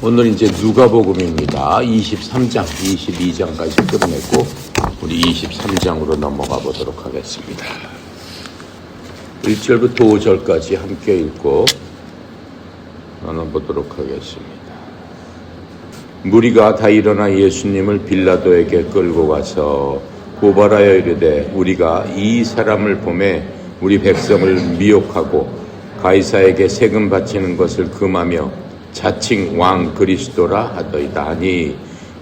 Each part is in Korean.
오늘 이제 누가복음입니다. 23장, 22장까지 끝냈고 우리 23장으로 넘어가 보도록 하겠습니다. 1절부터 5절까지 함께 읽고 나눠보도록 하겠습니다. 무리가 다 일어나 예수님을 빌라도에게 끌고 가서 고발하여 이르되 우리가 이 사람을 보매 우리 백성을 미혹하고 가이사에게 세금 바치는 것을 금하며 자칭 왕 그리스도라 하더이다 하니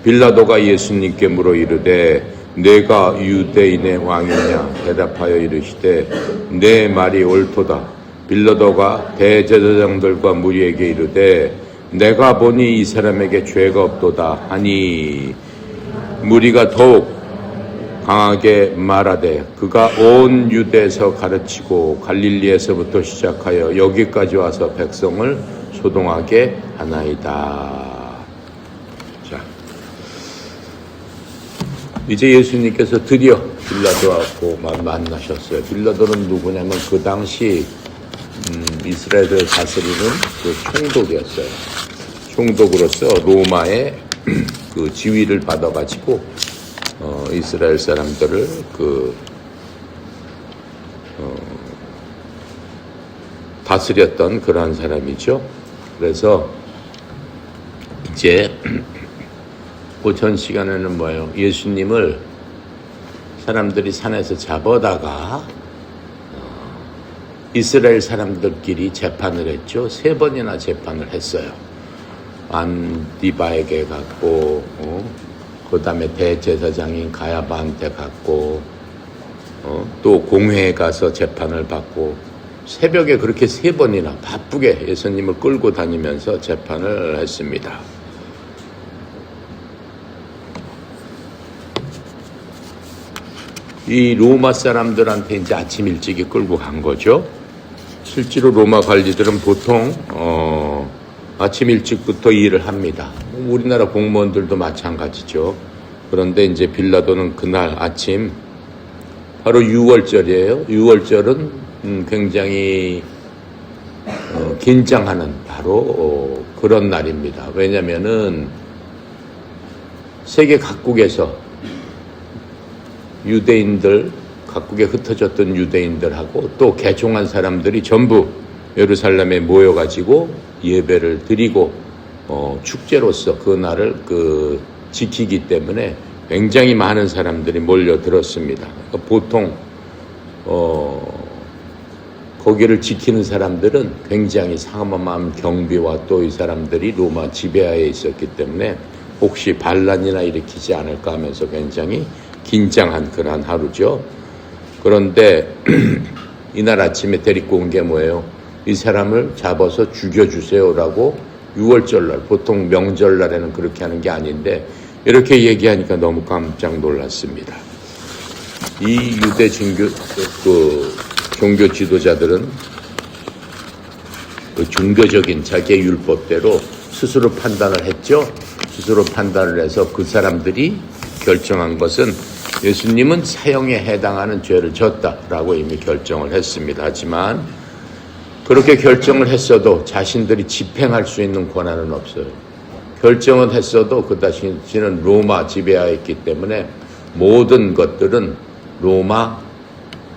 빌라도가 예수님께 물어 이르되 내가 유대인의 왕이냐 대답하여 이르시되 내 말이 옳도다. 빌라도가 대제사장들과 무리에게 이르되 내가 보니 이 사람에게 죄가 없도다 하니 무리가 더욱 강하게 말하되 그가 온 유대에서 가르치고 갈릴리에서부터 시작하여 여기까지 와서 백성을 소동하게 하나이다. 자, 이제 예수님께서 드디어 빌라도하고 만나셨어요. 빌라도는 누구냐면 그 당시 이스라엘을 다스리는 그 총독이었어요. 총독으로서 로마의 그 지위를 받아가지고 이스라엘 사람들을 다스렸던 그러한 사람이죠. 그래서 이제 오전 시간에는 뭐예요? 예수님을 사람들이 산에서 잡아다가 이스라엘 사람들끼리 재판을 했죠. 3번이나 재판을 했어요. 안디바에게 갔고 그 다음에 대제사장인 가야바한테 갔고 또 공회에 가서 재판을 받고 새벽에 그렇게 3번이나 바쁘게 예수님을 끌고 다니면서 재판을 했습니다. 이 로마 사람들한테 이제 아침 일찍이 끌고 간 거죠. 실제로 로마 관리들은 보통 아침 일찍부터 일을 합니다. 우리나라 공무원들도 마찬가지죠. 그런데 이제 빌라도는 그날 아침 바로 6월절이에요. 6월절은 굉장히 긴장하는 바로 그런 날입니다. 왜냐면은 세계 각국에서 유대인들, 각국에 흩어졌던 유대인들하고 또 개종한 사람들이 전부 예루살렘에 모여가지고 예배를 드리고 축제로서 그 날을 지키기 때문에 굉장히 많은 사람들이 몰려들었습니다. 보통 거기를 지키는 사람들은 굉장히 상엄한 경비와 또 이 사람들이 로마 지배하에 있었기 때문에 혹시 반란이나 일으키지 않을까 하면서 굉장히 긴장한 그러한 하루죠. 그런데 이날 아침에 데리고 온 게 뭐예요? 이 사람을 잡아서 죽여주세요라고 6월절날, 보통 명절날에는 그렇게 하는 게 아닌데 이렇게 얘기하니까 너무 깜짝 놀랐습니다. 이 유대 종교 지도자들은 그 종교적인 자기의 율법대로 스스로 판단을 했죠. 스스로 판단을 해서 그 사람들이 결정한 것은 예수님은 사형에 해당하는 죄를 졌다라고 이미 결정을 했습니다. 하지만 그렇게 결정을 했어도 자신들이 집행할 수 있는 권한은 없어요. 결정은 했어도 그 자신은 로마 지배하에 있기 때문에 모든 것들은 로마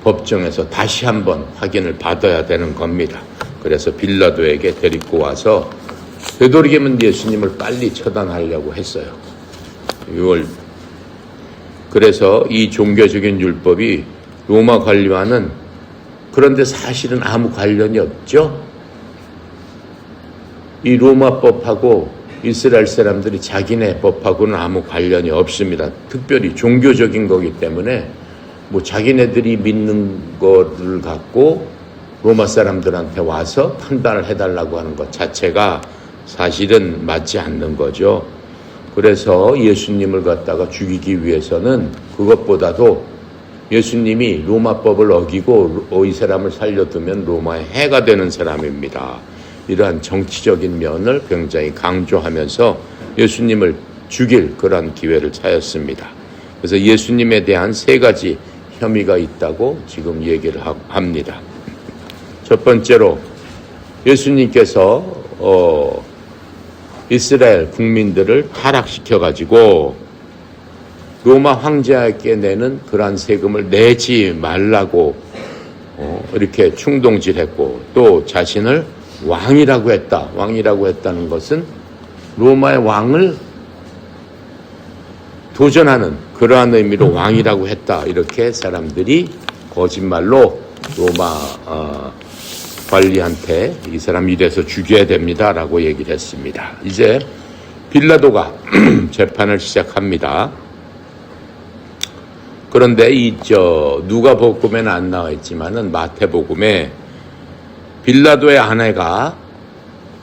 법정에서 다시 한번 확인을 받아야 되는 겁니다. 그래서 빌라도에게 데리고 와서 되도록이면 예수님을 빨리 처단하려고 했어요. 그래서 이 종교적인 율법이 로마 관리와는 그런데 사실은 아무 관련이 없죠. 이 로마 법하고 이스라엘 사람들이 자기네 법하고는 아무 관련이 없습니다. 특별히 종교적인 거기 때문에 자기네들이 믿는 거를 갖고 로마 사람들한테 와서 판단을 해달라고 하는 것 자체가 사실은 맞지 않는 거죠. 그래서 예수님을 갖다가 죽이기 위해서는 그것보다도 예수님이 로마법을 어기고 이 사람을 살려두면 로마의 해가 되는 사람입니다. 이러한 정치적인 면을 굉장히 강조하면서 예수님을 죽일 그런 기회를 차였습니다. 그래서 예수님에 대한 3가지 혐의가 있다고 지금 얘기를 합니다. 첫 번째로 예수님께서 이스라엘 국민들을 타락시켜가지고 로마 황제에게 내는 그러한 세금을 내지 말라고 이렇게 충동질했고, 또 자신을 왕이라고 했다. 왕이라고 했다는 것은 로마의 왕을 도전하는 그러한 의미로 왕이라고 했다. 이렇게 사람들이 거짓말로 로마 관리한테 이 사람 이래서 죽여야 됩니다라고 얘기를 했습니다. 이제 빌라도가 재판을 시작합니다. 그런데 누가복음에는 안 나와 있지만은 마태복음에 빌라도의 아내가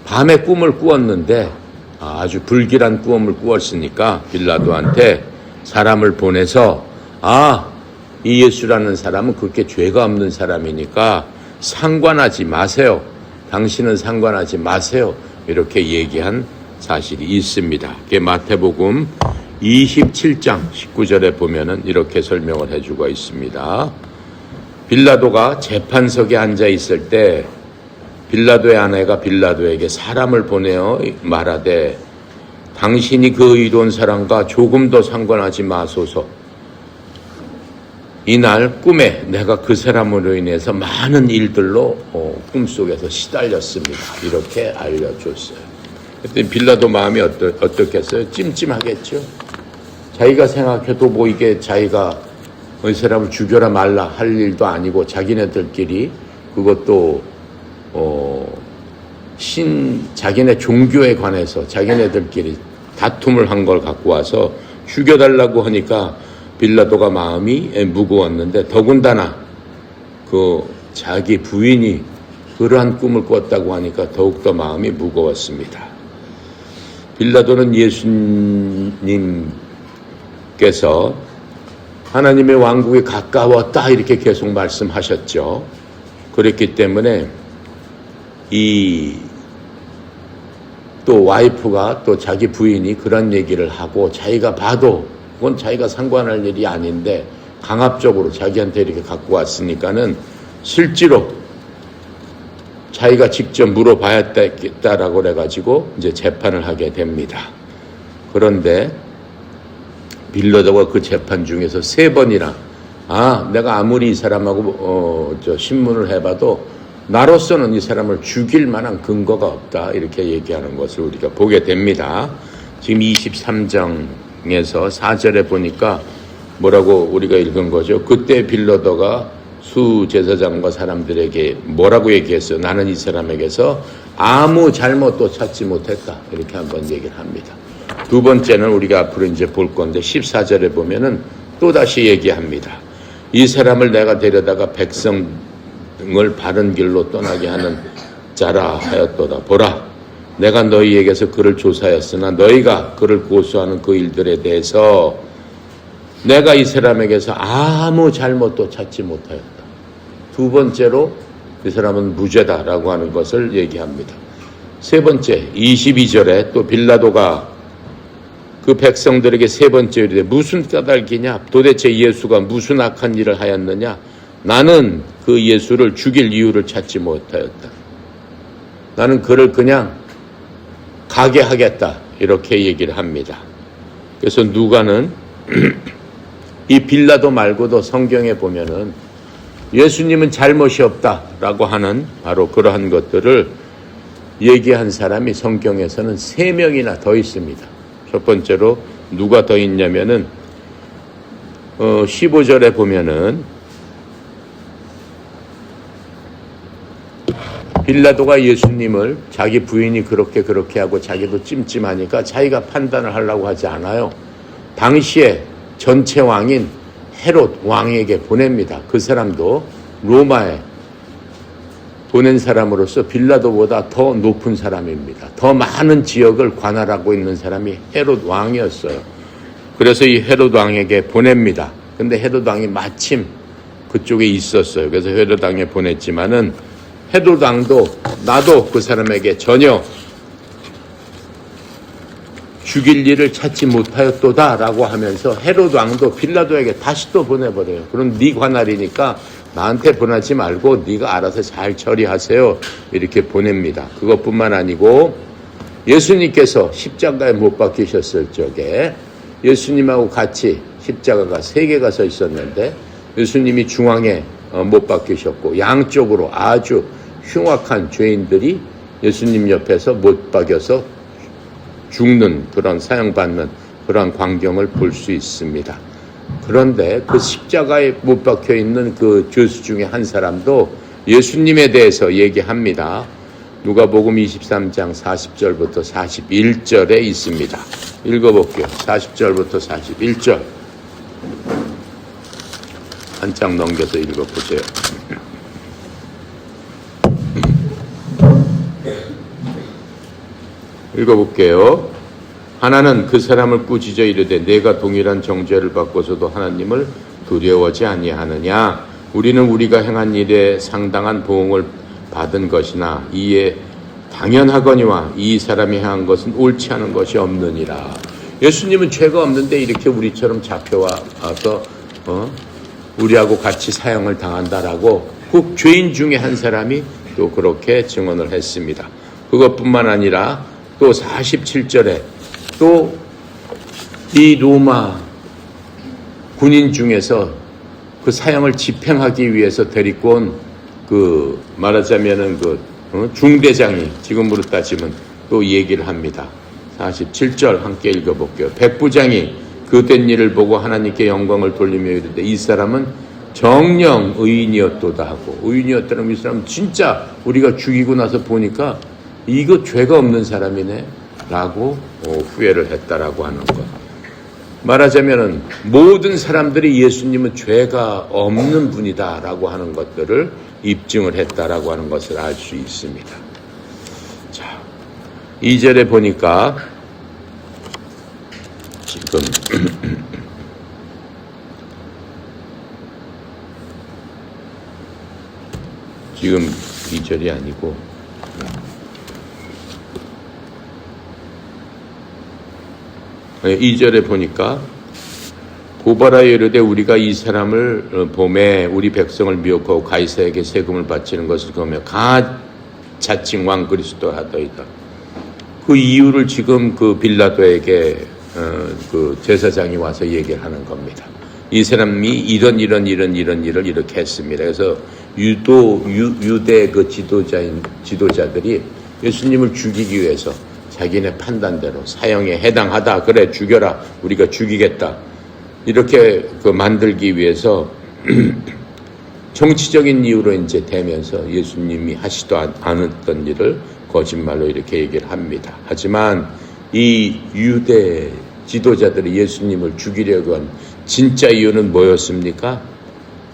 밤에 꿈을 꾸었는데 아주 불길한 꿈을 꾸었으니까 빌라도한테 사람을 보내서 이 예수라는 사람은 그렇게 죄가 없는 사람이니까 상관하지 마세요. 당신은 상관하지 마세요. 이렇게 얘기한 사실이 있습니다. 그게 마태복음 27장 19절에 보면은 이렇게 설명을 해주고 있습니다. 빌라도가 재판석에 앉아 있을 때 빌라도의 아내가 빌라도에게 사람을 보내어 말하되 당신이 그 의로운 사람과 조금 더 상관하지 마소서. 이날 꿈에 내가 그 사람으로 인해서 많은 일들로 꿈속에서 시달렸습니다. 이렇게 알려줬어요. 그때 빌라도 마음이 어떻겠어요? 찜찜하겠죠. 자기가 생각해도 이게 자기가 이 사람을 죽여라 말라 할 일도 아니고 자기네들끼리 그것도 자기네 종교에 관해서 자기네들끼리 다툼을 한 걸 갖고 와서 죽여달라고 하니까 빌라도가 마음이 무거웠는데, 더군다나 자기 부인이 그러한 꿈을 꿨다고 하니까 더욱더 마음이 무거웠습니다. 빌라도는 예수님께서 하나님의 왕국에 가까웠다 이렇게 계속 말씀하셨죠. 그랬기 때문에 또 와이프가 또 자기 부인이 그런 얘기를 하고 자기가 봐도 그건 자기가 상관할 일이 아닌데 강압적으로 자기한테 이렇게 갖고 왔으니까는 실제로 자기가 직접 물어봐야겠다라고 그래가지고 이제 재판을 하게 됩니다. 그런데 빌라도가 그 재판 중에서 3번이나 내가 아무리 이 사람하고 신문을 해봐도 나로서는 이 사람을 죽일 만한 근거가 없다 이렇게 얘기하는 것을 우리가 보게 됩니다. 지금 23장에서 4절에 보니까 뭐라고 우리가 읽은 거죠? 그때 빌라도가 수제사장과 사람들에게 뭐라고 얘기했어요? 나는 이 사람에게서 아무 잘못도 찾지 못했다 이렇게 한번 얘기를 합니다. 두 번째는 우리가 앞으로 이제 볼 건데 14절에 보면은 또다시 얘기합니다. 이 사람을 내가 데려다가 백성을 바른 길로 떠나게 하는 자라 하였도다. 보라, 내가 너희에게서 그를 조사하였으나 너희가 그를 고소하는 그 일들에 대해서 내가 이 사람에게서 아무 잘못도 찾지 못하였다. 두 번째로 이 사람은 무죄다라고 하는 것을 얘기합니다. 세 번째 22절에 또 빌라도가 그 백성들에게 세 번째 이르되 무슨 까닭이냐? 도대체 예수가 무슨 악한 일을 하였느냐? 나는 그 예수를 죽일 이유를 찾지 못하였다. 나는 그를 그냥 가게 하겠다. 이렇게 얘기를 합니다. 그래서 누가는 이 빌라도 말고도 성경에 보면은 예수님은 잘못이 없다라고 하는 바로 그러한 것들을 얘기한 사람이 성경에서는 3명이나 더 있습니다. 첫 번째로 누가 더 있냐면은 15절에 보면은 빌라도가 예수님을 자기 부인이 그렇게 하고 자기도 찜찜하니까 자기가 판단을 하려고 하지 않아요. 당시에 전체 왕인 헤롯 왕에게 보냅니다. 그 사람도 로마에 보낸 사람으로서 빌라도보다 더 높은 사람입니다. 더 많은 지역을 관할하고 있는 사람이 헤롯 왕이었어요. 그래서 이 헤롯 왕에게 보냅니다. 근데 헤롯 왕이 마침 그쪽에 있었어요. 그래서 헤롯 왕에 보냈지만은 헤롯 왕도 나도 그 사람에게 전혀 죽일 일을 찾지 못하였도다라고 하면서 헤롯 왕도 빌라도에게 다시 또 보내버려요. 그럼 네 관할이니까 나한테 보내지 말고 네가 알아서 잘 처리하세요. 이렇게 보냅니다. 그것뿐만 아니고 예수님께서 십자가에 못 박히셨을 적에 예수님하고 같이 십자가가 세 개가 서 있었는데 예수님이 중앙에 못 박히셨고 양쪽으로 아주 흉악한 죄인들이 예수님 옆에서 못 박여서 죽는 그런 사형받는 그런 광경을 볼 수 있습니다. 그런데 그 십자가에 못 박혀 있는 그 죄수 중에 한 사람도 예수님에 대해서 얘기합니다. 누가복음 23장 40절부터 41절에 있습니다. 읽어볼게요. 40절부터 41절. 한 장 넘겨서 읽어보세요. 읽어볼게요. 하나는 그 사람을 꾸짖어 이르되 내가 동일한 정죄를 받고서도 하나님을 두려워하지 아니하느냐. 우리는 우리가 행한 일에 상당한 보응을 받은 것이나 이에 당연하거니와 이 사람이 행한 것은 옳지 않은 것이 없느니라. 예수님은 죄가 없는데 이렇게 우리처럼 잡혀와서 우리하고 같이 사형을 당한다라고 그 죄인 중에 한 사람이 또 그렇게 증언을 했습니다. 그것뿐만 아니라 또 47절에 또 이 로마 군인 중에서 그 사형을 집행하기 위해서 데리고 온 그 말하자면은 그 중대장이 지금으로 따지면 또 얘기를 합니다. 47절 함께 읽어볼게요. 백부장이 그 된 일을 보고 하나님께 영광을 돌리며 이르되 이 사람은 정령 의인이었도다 하고, 의인이었다는 이 사람은 진짜 우리가 죽이고 나서 보니까 이거 죄가 없는 사람이네 라고 후회를 했다라고 하는 것. 말하자면은 모든 사람들이 예수님은 죄가 없는 분이다 라고 하는 것들을 입증을 했다라고 하는 것을 알 수 있습니다. 자, 2절에 보니까 지금 2절이 아니고 2절에 보니까 고발하여 이르되 우리가 이 사람을 보매 우리 백성을 미혹하고 가이사에게 세금을 바치는 것을 보며 자칭 왕 그리스도 하더이다. 그 이유를 지금 그 빌라도에게 그 제사장이 와서 얘기를 하는 겁니다. 이 사람이 이런 일을 이렇게 했습니다. 그래서 유대 그 지도자들이 예수님을 죽이기 위해서 자기네 판단대로 사형에 해당하다, 그래 죽여라, 우리가 죽이겠다, 이렇게 그 만들기 위해서 정치적인 이유로 이제 되면서 예수님이 하시도 않았던 일을 거짓말로 이렇게 얘기를 합니다. 하지만 이 유대 지도자들이 예수님을 죽이려고 한 진짜 이유는 뭐였습니까?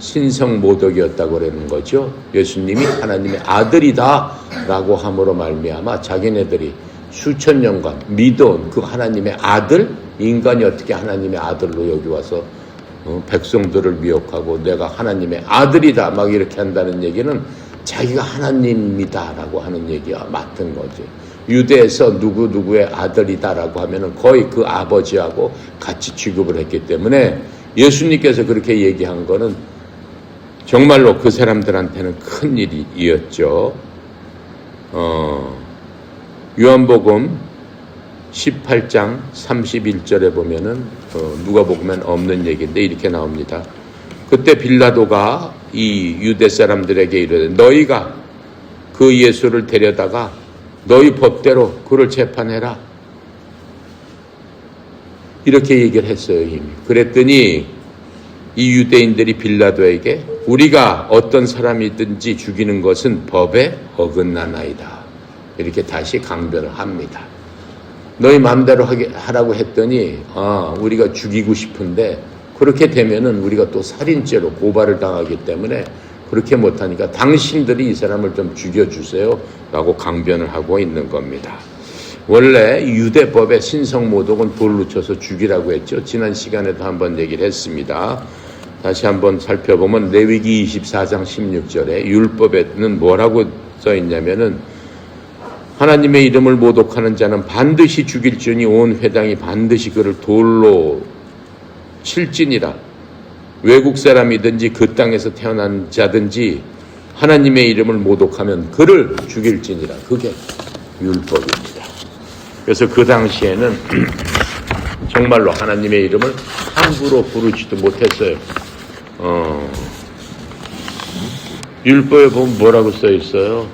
신성모독이었다고 그러는 거죠. 예수님이 하나님의 아들이다 라고 함으로 말미암아 자기네들이 수천 년간 믿어온 그 하나님의 아들, 인간이 어떻게 하나님의 아들로 여기 와서 백성들을 미혹하고 내가 하나님의 아들이다 막 이렇게 한다는 얘기는 자기가 하나님이다 라고 하는 얘기와 맞는 거죠. 유대에서 누구의 아들이다라고 하면은 거의 그 아버지하고 같이 취급을 했기 때문에 예수님께서 그렇게 얘기한 거는 정말로 그 사람들한테는 큰 일이었죠. 요한복음 18장 31절에 보면은 누가복음엔 없는 얘기인데 이렇게 나옵니다. 그때 빌라도가 이 유대 사람들에게 이르되 너희가 그 예수를 데려다가 너희 법대로 그를 재판해라, 이렇게 얘기를 했어요. 이미. 그랬더니 이 유대인들이 빌라도에게 우리가 어떤 사람이든지 죽이는 것은 법에 어긋나나이다, 이렇게 다시 강변을 합니다. 너희 마음대로 하라고 했더니 우리가 죽이고 싶은데 그렇게 되면은 우리가 또 살인죄로 고발을 당하기 때문에 그렇게 못하니까 당신들이 이 사람을 좀 죽여주세요 라고 강변을 하고 있는 겁니다. 원래 유대법의 신성모독은 돌로 쳐서 죽이라고 했죠. 지난 시간에도 한번 얘기를 했습니다. 다시 한번 살펴보면 레위기 24장 16절에 율법에는 뭐라고 써있냐면은 하나님의 이름을 모독하는 자는 반드시 죽일지니 온 회당이 반드시 그를 돌로 칠지니라. 외국 사람이든지 그 땅에서 태어난 자든지 하나님의 이름을 모독하면 그를 죽일지니라. 그게 율법입니다. 그래서 그 당시에는 정말로 하나님의 이름을 함부로 부르지도 못했어요. 율법에 보면 뭐라고 써 있어요?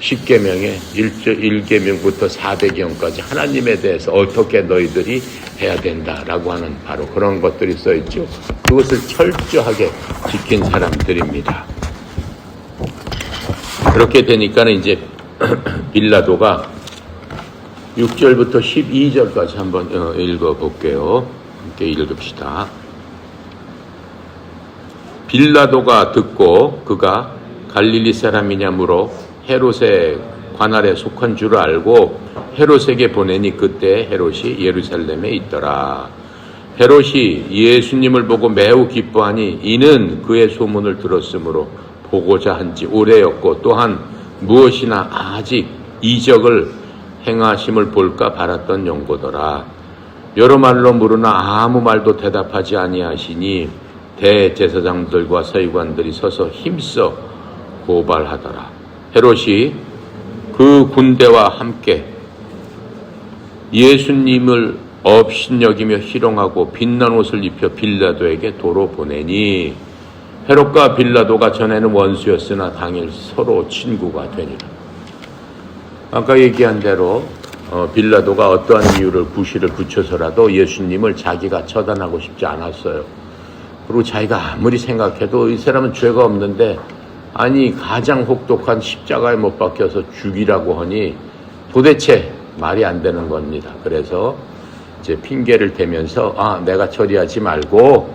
10계명에 1계명부터 400경까지 하나님에 대해서 어떻게 너희들이 해야 된다라고 하는 바로 그런 것들이 써 있죠. 그것을 철저하게 지킨 사람들입니다. 그렇게 되니까는 이제 빌라도가 6절부터 12절까지 한번 읽어볼게요. 함께 읽읍시다. 빌라도가 듣고 그가 갈릴리 사람이냐 물어 헤롯의 관할에 속한 줄 알고 헤롯에게 보내니 그때 헤롯이 예루살렘에 있더라. 헤롯이 예수님을 보고 매우 기뻐하니 이는 그의 소문을 들었으므로 보고자 한지 오래였고 또한 무엇이나 아직 이적을 행하심을 볼까 바랐던 용고더라. 여러 말로 물으나 아무 말도 대답하지 아니하시니 대제사장들과 서기관들이 서서 힘써 고발하더라. 헤롯이 그 군대와 함께 예수님을 업신여기며 희롱하고 빛난 옷을 입혀 빌라도에게 도로 보내니 헤롯과 빌라도가 전에는 원수였으나 당일 서로 친구가 되니라. 아까 얘기한 대로 빌라도가 어떠한 이유를 구실을 붙여서라도 예수님을 자기가 처단하고 싶지 않았어요. 그리고 자기가 아무리 생각해도 이 사람은 죄가 없는데 아니 가장 혹독한 십자가에 못 박혀서 죽이라고 하니 도대체 말이 안 되는 겁니다. 그래서 이제 핑계를 대면서 내가 처리하지 말고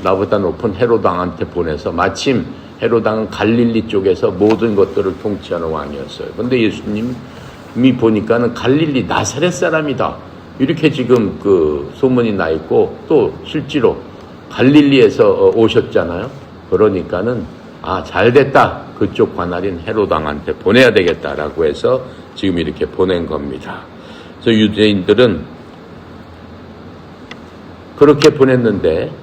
나보다 높은 헤롯 왕한테 보내서 마침 헤롯 왕은 갈릴리 쪽에서 모든 것들을 통치하는 왕이었어요. 근데 예수님이 보니까는 갈릴리 나사렛 사람이다. 이렇게 지금 그 소문이 나 있고 또 실제로 갈릴리에서 오셨잖아요. 그러니까는 잘됐다. 그쪽 관할인 헤롯 왕한테 보내야 되겠다라고 해서 지금 이렇게 보낸 겁니다. 그래서 유대인들은 그렇게 보냈는데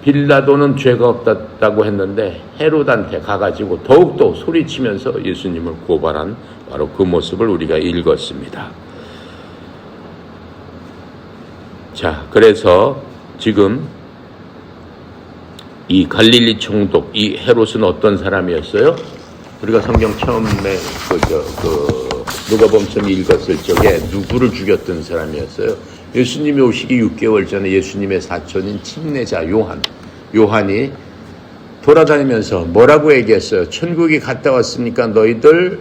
빌라도는 죄가 없다고 했는데 헤롯한테 가가지고 더욱더 소리치면서 예수님을 고발한 바로 그 모습을 우리가 읽었습니다. 자, 그래서 지금 이 총독, 이 헤롯은 어떤 사람이었어요? 우리가 성경 처음에 누가복음 읽었을 적에 누구를 죽였던 사람이었어요? 예수님이 오시기 6개월 전에 예수님의 사촌인 침례자 요한이 돌아다니면서 뭐라고 얘기했어요? 천국이 갔다 왔으니까 너희들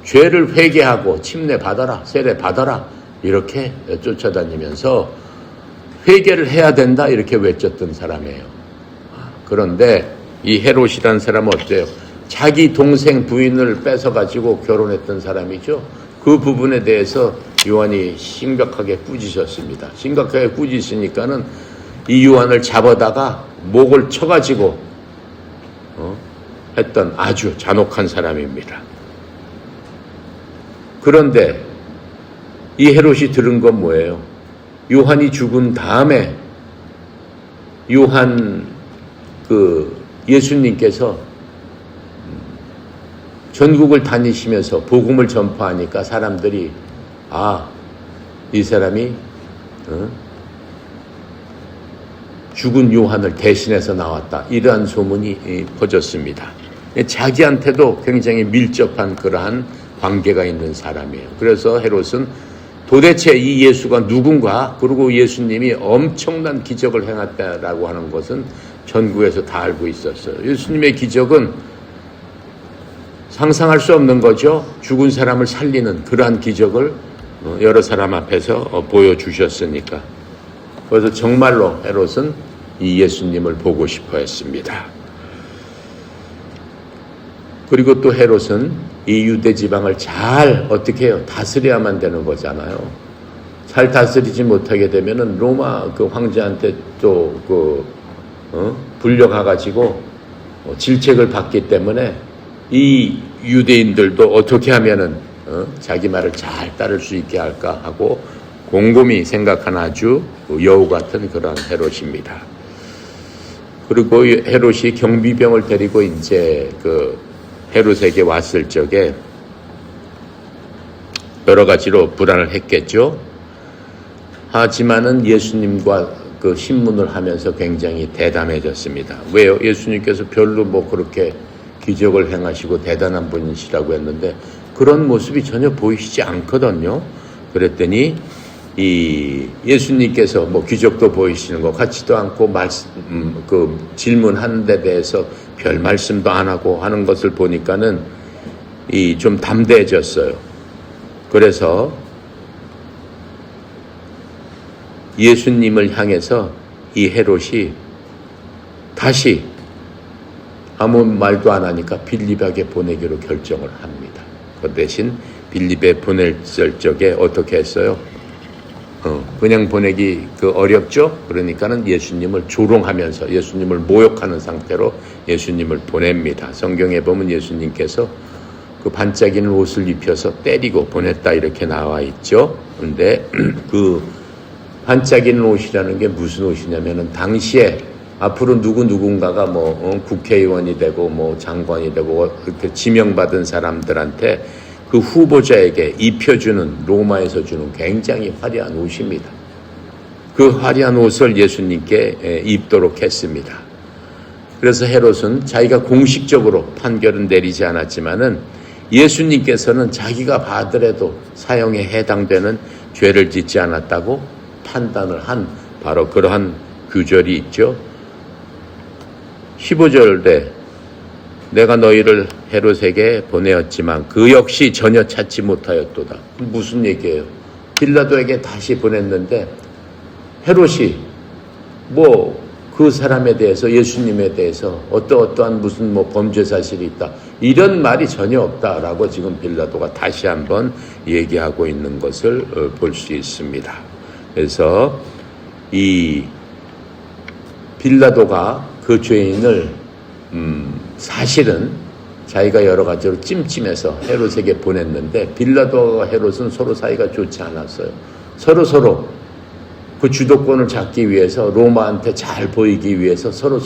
죄를 회개하고 침례 받아라, 세례 받아라 이렇게 쫓아다니면서 회개를 해야 된다 이렇게 외쳤던 사람이에요. 그런데 이 헤롯이라는 사람은 어때요? 자기 동생 부인을 뺏어가지고 결혼했던 사람이죠. 그 부분에 대해서 요한이 심각하게 꾸짖었습니다. 심각하게 꾸짖으니까는 이 요한을 잡아다가 목을 쳐가지고 했던 아주 잔혹한 사람입니다. 그런데 이 헤롯이 들은 건 뭐예요? 요한이 죽은 다음에 예수님께서 전국을 다니시면서 복음을 전파하니까 사람들이 이 사람이 죽은 요한을 대신해서 나왔다. 이러한 소문이 퍼졌습니다. 자기한테도 굉장히 밀접한 그러한 관계가 있는 사람이에요. 그래서 헤롯은 도대체 이 예수가 누군가, 그리고 예수님이 엄청난 기적을 행했다라고 하는 것은 전국에서 다 알고 있었어요. 예수님의 기적은 상상할 수 없는 거죠. 죽은 사람을 살리는 그러한 기적을 여러 사람 앞에서 보여주셨으니까. 그래서 정말로 헤롯은 이 예수님을 보고 싶어 했습니다. 그리고 또 헤롯은 이 유대 지방을 잘 어떻게 해요? 다스려야만 되는 거잖아요. 잘 다스리지 못하게 되면은 로마 그 황제한테 또 불려가가지고 질책을 받기 때문에 이 유대인들도 어떻게 하면은 자기 말을 잘 따를 수 있게 할까 하고 곰곰이 생각한 아주 여우 같은 그런 헤롯입니다. 그리고 헤롯이 경비병을 데리고 이제 그 헤롯에게 왔을 적에 여러 가지로 불안을 했겠죠. 하지만은 예수님과 그 신문을 하면서 굉장히 대담해졌습니다. 왜요? 예수님께서 별로 뭐 그렇게 기적을 행하시고 대단한 분이시라고 했는데 그런 모습이 전혀 보이시지 않거든요. 그랬더니 이 예수님께서 뭐 기적도 보이시는 것 같지도 않고 그 질문하는 데 대해서 별 말씀도 안 하고 하는 것을 보니까는 이 좀 담대해졌어요. 그래서 예수님을 향해서 이 헤롯이 다시 아무 말도 안 하니까 빌립에게 보내기로 결정을 합니다. 그 대신 빌립에 보낼 적에 어떻게 했어요? 그냥 보내기 어렵죠? 그러니까는 예수님을 조롱하면서 예수님을 모욕하는 상태로 예수님을 보냅니다. 성경에 보면 예수님께서 그 반짝이는 옷을 입혀서 때리고 보냈다 이렇게 나와 있죠. 그런데 그 반짝이는 옷이라는 게 무슨 옷이냐면은 당시에 앞으로 누군가가 뭐 국회의원이 되고 뭐 장관이 되고 그렇게 지명받은 사람들한테 그 후보자에게 입혀주는 로마에서 주는 굉장히 화려한 옷입니다. 그 화려한 옷을 예수님께 입도록 했습니다. 그래서 헤롯은 자기가 공식적으로 판결은 내리지 않았지만은 예수님께서는 자기가 봐더라도 사형에 해당되는 죄를 짓지 않았다고 판단을 한 바로 그러한 규절이 있죠. 15절에 내가 너희를 헤롯에게 보내었지만 그 역시 전혀 찾지 못하였도다. 무슨 얘기예요? 빌라도에게 다시 보냈는데 헤롯이 뭐 그 사람에 대해서 예수님에 대해서 어떠한 무슨 뭐 범죄 사실이 있다 이런 말이 전혀 없다라고 지금 빌라도가 다시 한번 얘기하고 있는 것을 볼 수 있습니다. 그래서 이 빌라도가 그 죄인을 사실은 자기가 여러 가지로 찜찜해서 헤롯에게 보냈는데 빌라도와 헤롯은 서로 사이가 좋지 않았어요. 서로 그 주도권을 잡기 위해서 로마한테 잘 보이기 위해서 서로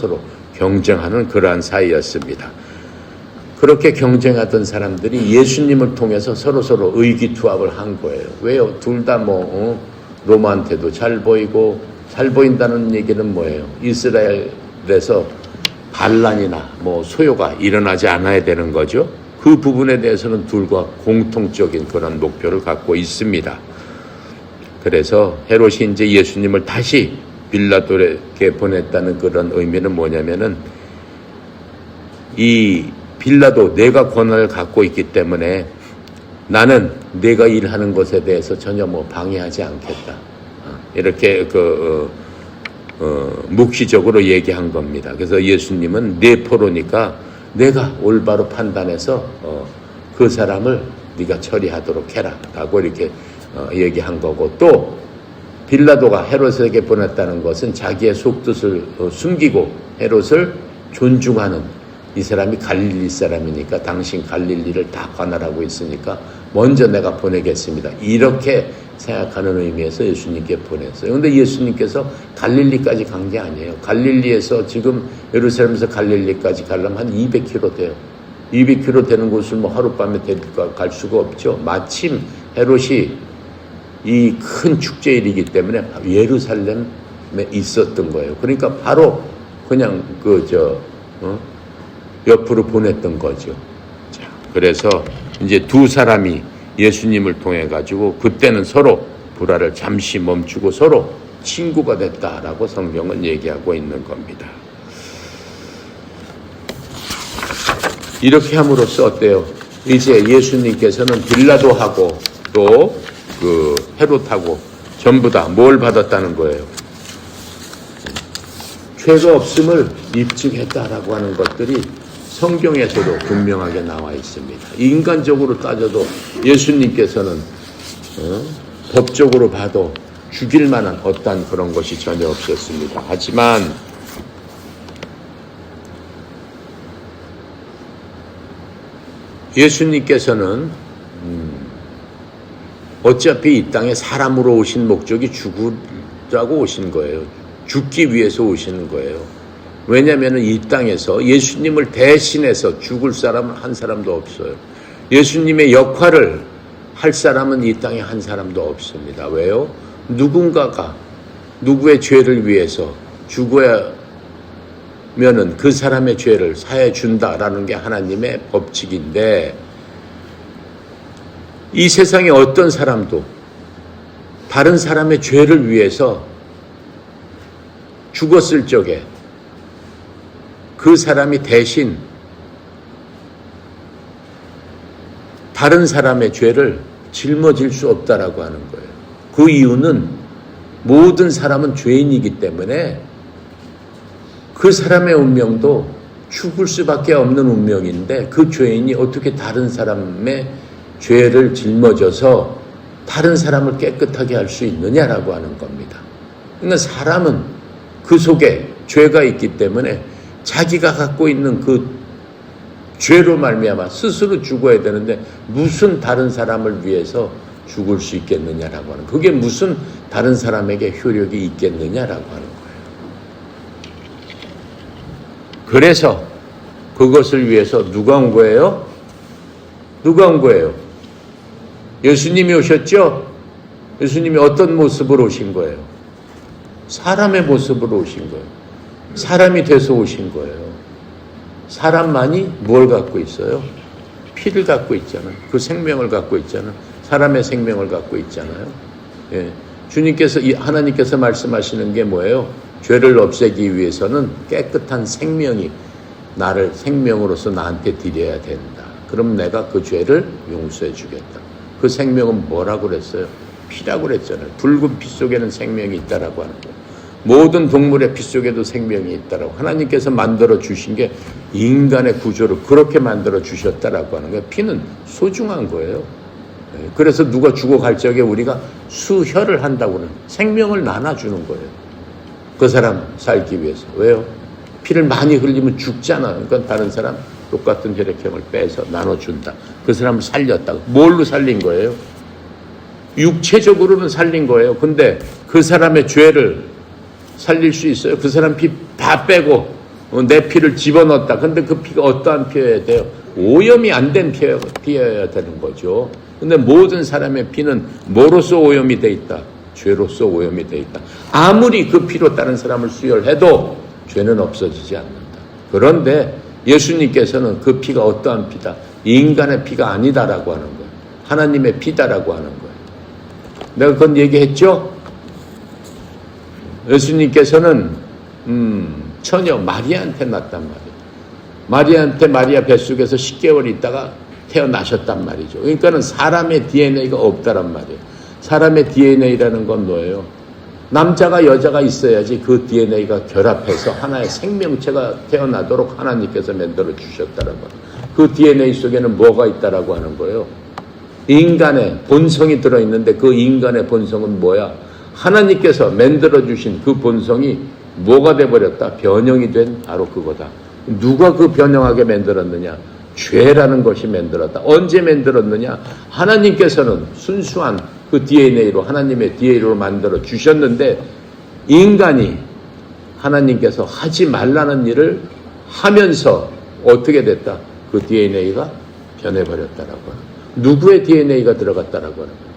경쟁하는 그러한 사이였습니다. 그렇게 경쟁하던 사람들이 예수님을 통해서 서로 의기투합을 한 거예요. 왜요? 둘 다 로마한테도 잘 보이고 잘 보인다는 얘기는 뭐예요? 이스라엘에서 반란이나 소요가 일어나지 않아야 되는 거죠. 그 부분에 대해서는 둘과 공통적인 그런 목표를 갖고 있습니다. 그래서 헤롯이 이제 예수님을 다시 빌라도에게 보냈다는 그런 의미는 뭐냐면은 이 빌라도 내가 권한을 갖고 있기 때문에 나는 내가 일하는 것에 대해서 전혀 방해하지 않겠다. 이렇게 묵시적으로 얘기한 겁니다. 그래서 예수님은 내 포로니까 내가 올바로 판단해서 그 사람을 네가 처리하도록 해라 라고 이렇게 얘기한 거고, 또 빌라도가 헤롯에게 보냈다는 것은 자기의 속뜻을 숨기고 헤롯을 존중하는, 이 사람이 갈릴리 사람이니까 당신 갈릴리를 다 관할하고 있으니까 먼저 내가 보내겠습니다, 이렇게 생각하는 의미에서 예수님께 보냈어요. 그런데 예수님께서 갈릴리까지 간 게 아니에요. 갈릴리에서 지금 예루살렘에서 갈릴리까지 가려면 한 200km 돼요. 200km 되는 곳을 하룻밤에 갈 수가 없죠. 마침 헤롯이 이 큰 축제일이기 때문에 예루살렘에 있었던 거예요. 그러니까 바로 그냥 옆으로 보냈던 거죠. 자, 그래서 이제 두 사람이 예수님을 통해 가지고 그때는 서로 불화를 잠시 멈추고 서로 친구가 됐다라고 성경은 얘기하고 있는 겁니다. 이렇게 함으로써 어때요? 이제 예수님께서는 빌라도하고 또 헤롯하고 전부 다 뭘 받았다는 거예요? 죄가 없음을 입증했다라고 하는 것들이 성경에서도 분명하게 나와 있습니다. 인간적으로 따져도 예수님께서는 법적으로 봐도 죽일 만한 어떠한 그런 것이 전혀 없었습니다. 하지만 예수님께서는 어차피 이 땅에 사람으로 오신 목적이 죽으라고 오신 거예요. 죽기 위해서 오시는 거예요. 왜냐하면 이 땅에서 예수님을 대신해서 죽을 사람은 한 사람도 없어요. 예수님의 역할을 할 사람은 이 땅에 한 사람도 없습니다. 왜요? 누군가가 누구의 죄를 위해서 죽어야면은 그 사람의 죄를 사해 준다라는 게 하나님의 법칙인데, 이 세상에 어떤 사람도 다른 사람의 죄를 위해서 죽었을 적에 그 사람이 대신 다른 사람의 죄를 짊어질 수 없다라고 하는 거예요. 그 이유는 모든 사람은 죄인이기 때문에 그 사람의 운명도 죽을 수밖에 없는 운명인데, 그 죄인이 어떻게 다른 사람의 죄를 짊어져서 다른 사람을 깨끗하게 할 수 있느냐라고 하는 겁니다. 그러니까 사람은 그 속에 죄가 있기 때문에 자기가 갖고 있는 그 죄로 말미암아 스스로 죽어야 되는데 무슨 다른 사람을 위해서 죽을 수 있겠느냐라고 하는, 그게 무슨 다른 사람에게 효력이 있겠느냐라고 하는 거예요. 그래서 그것을 위해서 누가 온 거예요? 누가 온 거예요? 예수님이 오셨죠? 예수님이 어떤 모습으로 오신 거예요? 사람의 모습으로 오신 거예요. 사람이 돼서 오신 거예요. 사람만이 뭘 갖고 있어요? 피를 갖고 있잖아요. 그 생명을 갖고 있잖아요. 사람의 생명을 갖고 있잖아요. 예. 주님께서, 하나님께서 말씀하시는 게 뭐예요? 죄를 없애기 위해서는 깨끗한 생명이 나를 생명으로서 나한테 드려야 된다. 그럼 내가 그 죄를 용서해 주겠다. 그 생명은 뭐라고 그랬어요? 피라고 그랬잖아요. 붉은 피 속에는 생명이 있다라고 하는 거예요. 모든 동물의 피 속에도 생명이 있다라고 하나님께서 만들어 주신 게 인간의 구조를 그렇게 만들어 주셨다라고 하는 거예요. 피는 소중한 거예요. 그래서 누가 죽어갈 적에 우리가 수혈을 한다고 하는, 생명을 나눠주는 거예요. 그 사람 살기 위해서. 왜요? 피를 많이 흘리면 죽잖아요. 그러니까 다른 사람 똑같은 혈액형을 빼서 나눠준다. 그 사람을 살렸다고. 뭘로 살린 거예요? 육체적으로는 살린 거예요. 근데 그 사람의 죄를 살릴 수 있어요? 그 사람 피 다 빼고 내 피를 집어넣었다. 근데 그 피가 어떠한 피여야 돼요? 오염이 안 된 피여야 되는 거죠. 근데 모든 사람의 피는 뭐로서 오염이 돼 있다? 죄로서 오염이 돼 있다. 아무리 그 피로 다른 사람을 수혈해도 죄는 없어지지 않는다. 그런데 예수님께서는 그 피가 어떠한 피다? 인간의 피가 아니다라고 하는 거예요. 하나님의 피다라고 하는 거예요. 내가 그건 얘기했죠? 예수님께서는 처녀 마리아한테 낳았단 말이에요. 마리아한테 마리아 뱃속에서 10개월 있다가 태어나셨단 말이죠. 그러니까는 사람의 DNA가 없다란 말이에요. 사람의 DNA라는 건 뭐예요? 남자가 여자가 있어야지 그 DNA가 결합해서 하나의 생명체가 태어나도록 하나님께서 만들어 주셨다는 거예요. 그 DNA 속에는 뭐가 있다라고 하는 거예요? 인간의 본성이 들어있는데 그 인간의 본성은 뭐야? 하나님께서 만들어 주신 그 본성이 뭐가 돼버렸다? 변형이 된 바로 그거다. 누가 그 변형하게 만들었느냐? 죄라는 것이 만들었다. 언제 만들었느냐? 하나님께서는 순수한 그 DNA로, 하나님의 DNA로 만들어 주셨는데 인간이 하나님께서 하지 말라는 일을 하면서 어떻게 됐다? 그 DNA가 변해버렸다라고 하는 거예요. 누구의 DNA가 들어갔다라고 하는 거예요?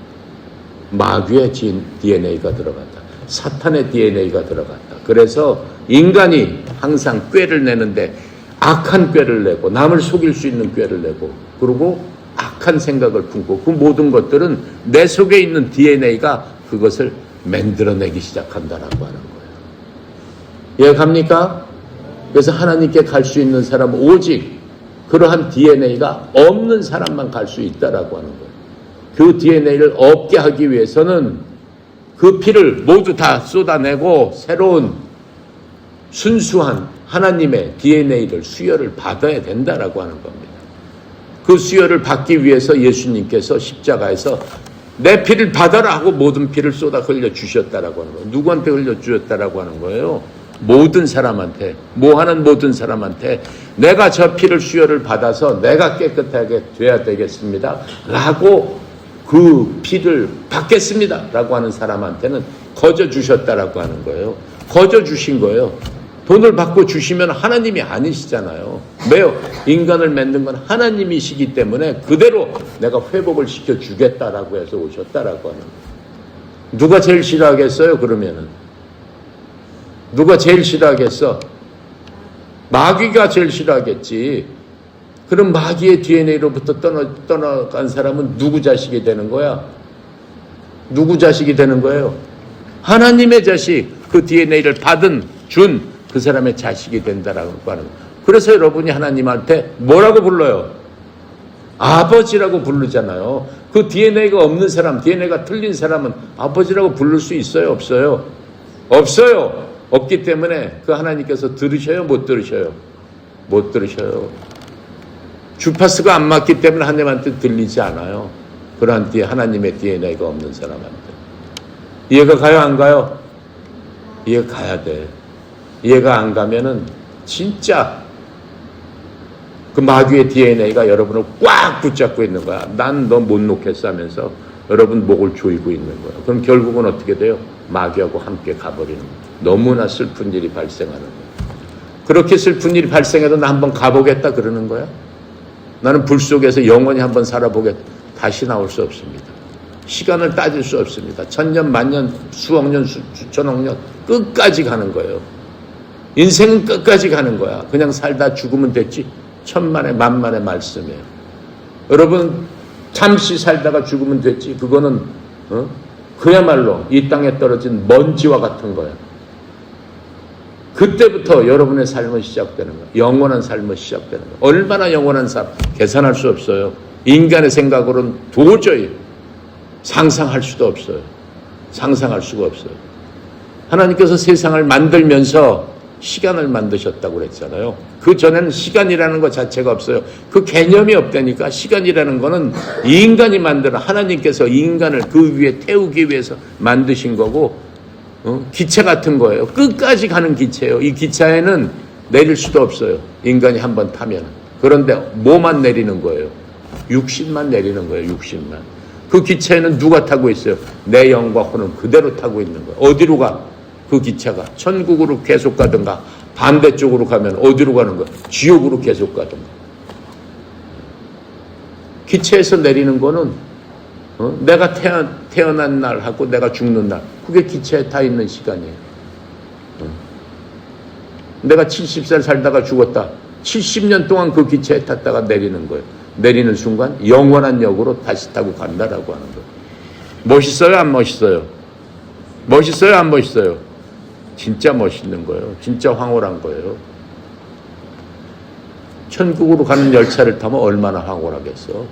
마귀의 DNA가 들어갔다. 사탄의 DNA가 들어갔다. 그래서 인간이 항상 꾀를 내는데 악한 꾀를 내고 남을 속일 수 있는 꾀를 내고 그리고 악한 생각을 품고 그 모든 것들은 내 속에 있는 DNA가 그것을 만들어내기 시작한다라고 하는 거예요. 이해갑니까? 그래서 하나님께 갈 수 있는 사람은 오직 그러한 DNA가 없는 사람만 갈 수 있다라고 하는 거예요. 그 DNA를 없게 하기 위해서는 그 피를 모두 다 쏟아내고 새로운 순수한 하나님의 DNA를 수혈을 받아야 된다라고 하는 겁니다. 그 수혈을 받기 위해서 예수님께서 십자가에서 내 피를 받아라 하고 모든 피를 쏟아 흘려주셨다라고 하는 거예요. 누구한테 흘려주셨다라고 하는 거예요? 모든 사람한테, 뭐하는 모든 사람한테 내가 저 피를 수혈을 받아서 내가 깨끗하게 돼야 되겠습니다 라고 그 피를 받겠습니다 라고 하는 사람한테는 거저 주셨다라고 하는 거예요. 거저 주신 거예요. 돈을 받고 주시면 하나님이 아니시잖아요. 왜요? 인간을 만든 건 하나님이시기 때문에 그대로 내가 회복을 시켜주겠다라고 해서 오셨다라고 하는 거예요. 누가 제일 싫어하겠어요? 그러면은 누가 제일 싫어하겠어? 마귀가 제일 싫어하겠지. 그럼 마귀의 DNA로부터 떠나간 사람은 누구 자식이 되는 거야? 누구 자식이 되는 거예요? 하나님의 자식, 그 DNA를 준 그 사람의 자식이 된다라고 하는 거예요. 그래서 여러분이 하나님한테 뭐라고 불러요? 아버지라고 부르잖아요. 그 DNA가 없는 사람, DNA가 틀린 사람은 아버지라고 부를 수 있어요? 없어요? 없어요. 없기 때문에 그 하나님께서 들으셔요? 못 들으셔요? 못 들으셔요. 주파수가 안 맞기 때문에 하나님한테 들리지 않아요. 그러한 하나님의 DNA가 없는 사람한테. 이해가 가요? 안 가요? 이해가 가야 돼. 이해가 안 가면은 진짜 그 마귀의 DNA가 여러분을 꽉 붙잡고 있는 거야. 난 너 못 놓겠어 하면서 여러분 목을 조이고 있는 거야. 그럼 결국은 어떻게 돼요? 마귀하고 함께 가버리는 거야. 너무나 슬픈 일이 발생하는 거야. 그렇게 슬픈 일이 발생해도 나 한번 가보겠다 그러는 거야. 나는 불 속에서 영원히 한번 살아보겠다. 다시 나올 수 없습니다. 시간을 따질 수 없습니다. 천년, 만년, 수억 년, 수천억 년 끝까지 가는 거예요. 인생은 끝까지 가는 거야. 그냥 살다 죽으면 됐지. 천만의 만만의 말씀이에요. 여러분 잠시 살다가 죽으면 됐지. 그거는 그야말로 이 땅에 떨어진 먼지와 같은 거야. 그때부터 여러분의 삶은 시작되는 거야. 영원한 삶은 시작되는 거야. 얼마나 영원한 삶 계산할 수 없어요. 인간의 생각으로는 도저히 상상할 수도 없어요. 상상할 수가 없어요. 하나님께서 세상을 만들면서 시간을 만드셨다고 그랬잖아요. 그 전에는 시간이라는 것 자체가 없어요. 그 개념이 없다니까. 시간이라는 거는 인간이 만드는, 하나님께서 인간을 그 위에 태우기 위해서 만드신 거고, 기차 같은 거예요. 끝까지 가는 기차예요. 이 기차에는 내릴 수도 없어요. 인간이 한번 타면. 그런데 뭐만 내리는 거예요? 육신만 내리는 거예요. 육신만. 그 기차에는 누가 타고 있어요? 내 영과 혼은 그대로 타고 있는 거예요. 어디로 가? 그 기차가 천국으로 계속 가든가 반대쪽으로 가면 어디로 가는 거야? 지옥으로 계속 가든가. 기차에서 내리는 거는 내가 태어난 날하고 내가 죽는 날, 그게 기차에 타 있는 시간이에요. 내가 70살 살다가 죽었다. 70년 동안 그 기차에 탔다가 내리는 거예요. 내리는 순간 영원한 역으로 다시 타고 간다라고 하는 거예요. 멋있어요? 안 멋있어요? 멋있어요? 안 멋있어요? 진짜 멋있는 거예요. 진짜 황홀한 거예요. 천국으로 가는 열차를 타면 얼마나 황홀하겠어.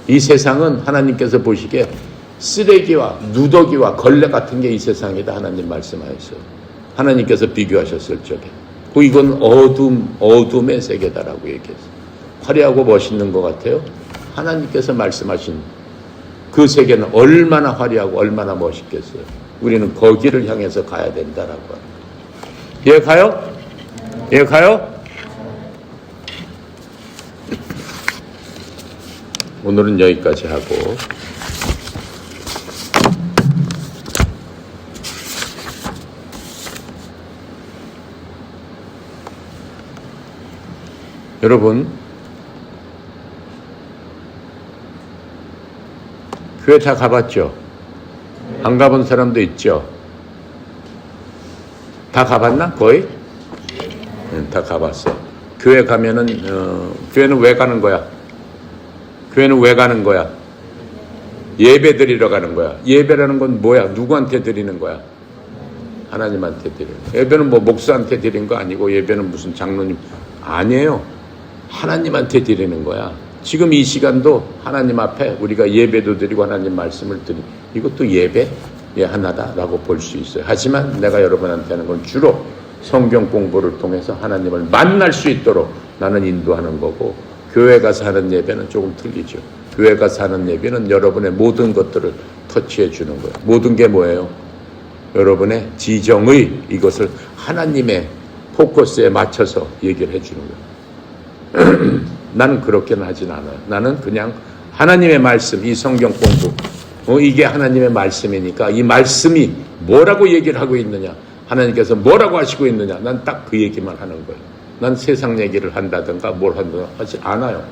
이 세상은 하나님께서 보시기에 쓰레기와 누더기와 걸레 같은 게 이 세상이다. 하나님 말씀하셨어요. 하나님께서 비교하셨을 적에. 이건 어둠의 세계다라고 얘기했어요. 화려하고 멋있는 것 같아요. 하나님께서 말씀하신 그 세계는 얼마나 화려하고 얼마나 멋있겠어요. 우리는 거기를 향해서 가야 된다라고 합니다. 예, 가요? 예, 가요? 오늘은 여기까지 하고, 여러분 교회 다 가봤죠? 안 가본 사람도 있죠? 다 가봤나? 거의? 다 가봤어. 교회 가면은 교회는 왜 가는 거야? 교회는 왜 가는 거야? 예배 드리러 가는 거야. 예배라는 건 뭐야? 누구한테 드리는 거야? 하나님한테 드리는 거야. 예배는 뭐 목사한테 드리는 거 아니고, 예배는 무슨 장로님 아니에요. 하나님한테 드리는 거야. 지금 이 시간도 하나님 앞에 우리가 예배도 드리고 하나님 말씀을 드리고, 이것도 예배의 하나다라고 볼 수 있어요. 하지만 내가 여러분한테 하는 건 주로 성경 공부를 통해서 하나님을 만날 수 있도록 나는 인도하는 거고, 교회 가서 하는 예배는 조금 틀리죠. 교회 가서 하는 예배는 여러분의 모든 것들을 터치해 주는 거예요. 모든 게 뭐예요? 여러분의 지정의 이것을 하나님의 포커스에 맞춰서 얘기를 해 주는 거예요. 나는 그렇게는 하진 않아요. 나는 그냥 하나님의 말씀, 이 성경 공부, 이게 하나님의 말씀이니까 이 말씀이 뭐라고 얘기를 하고 있느냐, 하나님께서 뭐라고 하시고 있느냐? 난 딱 그 얘기만 하는 거예요. 난 세상 얘기를 한다든가 뭘 한다든가 하지 않아요.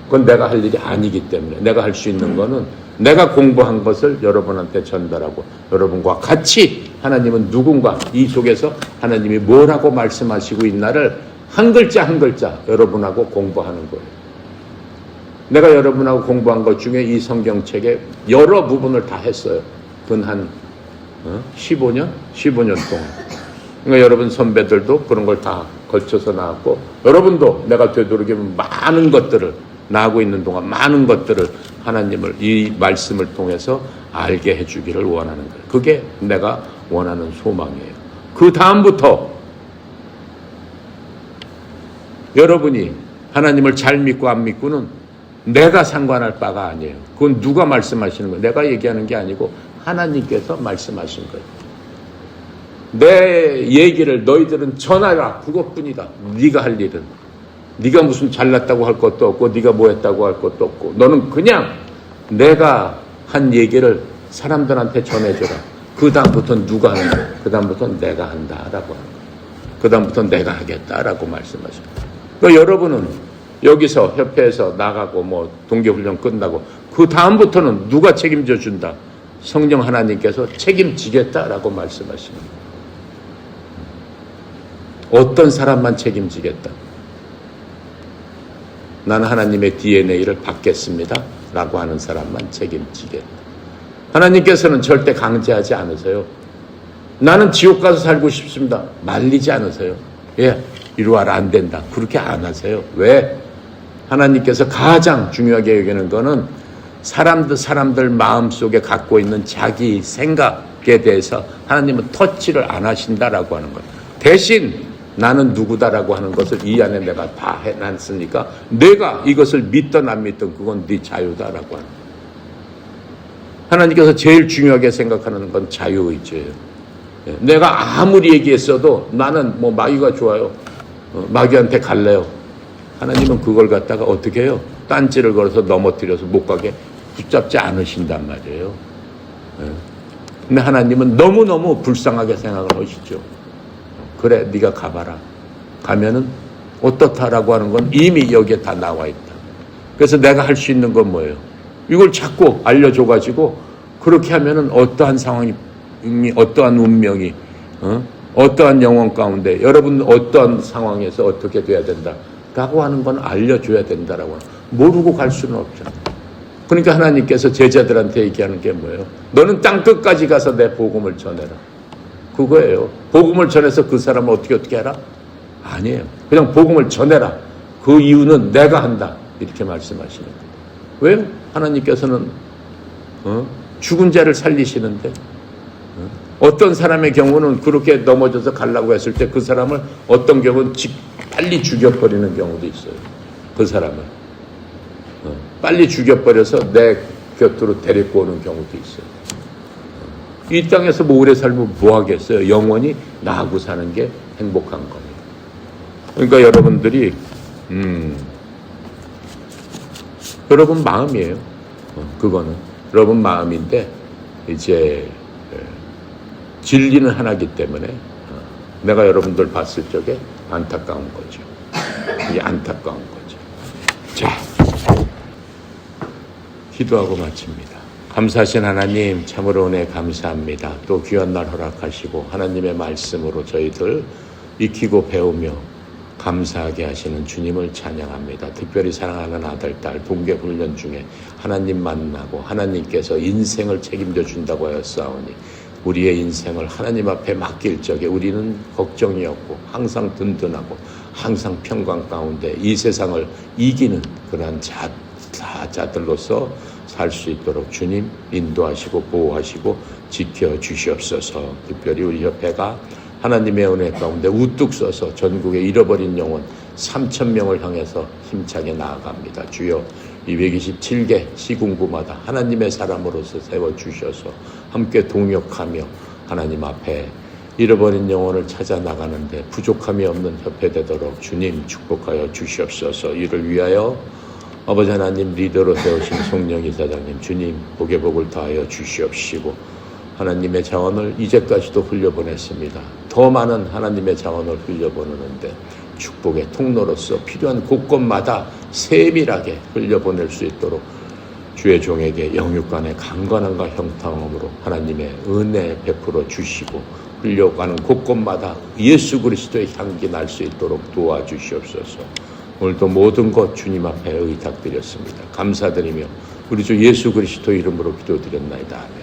그건 내가 할 일이 아니기 때문에 내가 할 수 있는 거는 내가 공부한 것을 여러분한테 전달하고 여러분과 같이 하나님은 누군가 이 속에서 하나님이 뭐라고 말씀하시고 있나를 한 글자 한 글자 여러분하고 공부하는 거예요. 내가 여러분하고 공부한 것 중에 이 성경책의 여러 부분을 다 했어요. 근 한 15년? 15년 동안. 그러니까 여러분 선배들도 그런 걸 다 걸쳐서 나왔고 여러분도 내가 되도록이면 많은 것들을 나하고 있는 동안 많은 것들을 하나님을 이 말씀을 통해서 알게 해주기를 원하는 거예요. 그게 내가 원하는 소망이에요. 그 다음부터 여러분이 하나님을 잘 믿고 안 믿고는 내가 상관할 바가 아니에요. 그건 누가 말씀하시는 거예요. 내가 얘기하는 게 아니고 하나님께서 말씀하신 거예요. 내 얘기를 너희들은 전하라. 그것뿐이다. 네가 할 일은. 네가 무슨 잘났다고 할 것도 없고 네가 뭐 했다고 할 것도 없고 너는 그냥 내가 한 얘기를 사람들한테 전해줘라. 그 다음부터는 누가 하는 거야? 그 다음부터는 내가 한다라고 하는 거야. 그 다음부터는 내가 하겠다라고 말씀하셔요. 그러니까 여러분은 여기서 협회에서 나가고 뭐 동계훈련 끝나고 그 다음부터는 누가 책임져 준다? 성령 하나님께서 책임지겠다라고 말씀하시는 거예요. 어떤 사람만 책임지겠다. 나는 하나님의 DNA를 받겠습니다 라고 하는 사람만 책임지겠다. 하나님께서는 절대 강제하지 않으세요. 나는 지옥 가서 살고 싶습니다. 말리지 않으세요. 예, 이리 와라. 안 된다. 그렇게 안 하세요. 왜? 하나님께서 가장 중요하게 여기는 거는 사람들 마음속에 갖고 있는 자기 생각에 대해서 하나님은 터치를 안 하신다라고 하는 거예요. 대신 나는 누구다라고 하는 것을 이 안에 내가 다 해놨으니까 내가 이것을 믿든 안 믿든 그건 네 자유다라고 하는 거예요. 하나님께서 제일 중요하게 생각하는 건 자유의지예요. 내가 아무리 얘기했어도 나는 뭐 마귀가 좋아요. 마귀한테 갈래요. 하나님은 그걸 갖다가 어떻게 해요? 딴지를 걸어서 넘어뜨려서 못 가게 붙잡지 않으신단 말이에요. 근데 하나님은 너무너무 불쌍하게 생각을 하시죠. 그래, 네가 가봐라. 가면은 어떻다라고 하는 건 이미 여기에 다 나와 있다. 그래서 내가 할 수 있는 건 뭐예요? 이걸 자꾸 알려줘가지고 그렇게 하면은 어떠한 상황이, 어떠한 운명이, 어떠한 영혼 가운데 여러분 어떠한 상황에서 어떻게 돼야 된다. 라고 하는 건 알려줘야 된다라고 하는. 모르고 갈 수는 없잖아. 그러니까 하나님께서 제자들한테 얘기하는 게 뭐예요? 너는 땅 끝까지 가서 내 복음을 전해라. 그거예요. 복음을 전해서 그 사람을 어떻게 하라? 아니에요. 그냥 복음을 전해라. 그 이유는 내가 한다. 이렇게 말씀하시는 거예요. 왜요? 하나님께서는 죽은 자를 살리시는데 어떤 사람의 경우는 그렇게 넘어져서 가려고 했을 때 그 사람을 어떤 경우는 빨리 죽여버리는 경우도 있어요. 그 사람을 빨리 죽여버려서 내 곁으로 데리고 오는 경우도 있어요. 이 땅에서 뭐 오래 살면 뭐 하겠어요? 영원히 나하고 사는 게 행복한 겁니다. 그러니까 여러분들이 여러분 마음이에요. 그거는 여러분 마음인데 이제 진리는 하나이기 때문에 내가 여러분들 봤을 적에 안타까운 거죠. 이게 안타까운 거죠. 자, 기도하고 마칩니다. 감사하신 하나님, 참으로 은혜 감사합니다. 또 귀한 날 허락하시고 하나님의 말씀으로 저희들 익히고 배우며 감사하게 하시는 주님을 찬양합니다. 특별히 사랑하는 아들, 딸, 동계훈련 중에 하나님 만나고 하나님께서 인생을 책임져 준다고 하였사오니 우리의 인생을 하나님 앞에 맡길 적에 우리는 걱정이 없고 항상 든든하고 항상 평강 가운데 이 세상을 이기는 그러한 자들로서 살 수 있도록 주님 인도하시고 보호하시고 지켜주시옵소서. 특별히 우리 협회가 하나님의 은혜 가운데 우뚝 서서 전국의 잃어버린 영혼 3,000명을 향해서 힘차게 나아갑니다. 주여 227개 시군구마다 하나님의 사람으로서 세워주셔서 함께 동역하며 하나님 앞에 잃어버린 영혼을 찾아 나가는데 부족함이 없는 협회 되도록 주님 축복하여 주시옵소서. 이를 위하여 아버지 하나님 리더로 세우신 송영희 사장님 주님 복의 복을 다하여 주시옵시고 하나님의 자원을 이제까지도 흘려보냈습니다. 더 많은 하나님의 자원을 흘려보내는데 축복의 통로로서 필요한 곳곳마다 세밀하게 흘려보낼 수 있도록 주의 종에게 영육간의 강건함과 형통함으로 하나님의 은혜 베풀어 주시고 흘려가는 곳곳마다 예수 그리스도의 향기 날 수 있도록 도와주시옵소서. 오늘도 모든 것 주님 앞에 의탁드렸습니다. 감사드리며 우리 주 예수 그리스도 이름으로 기도드렸나이다. 아멘.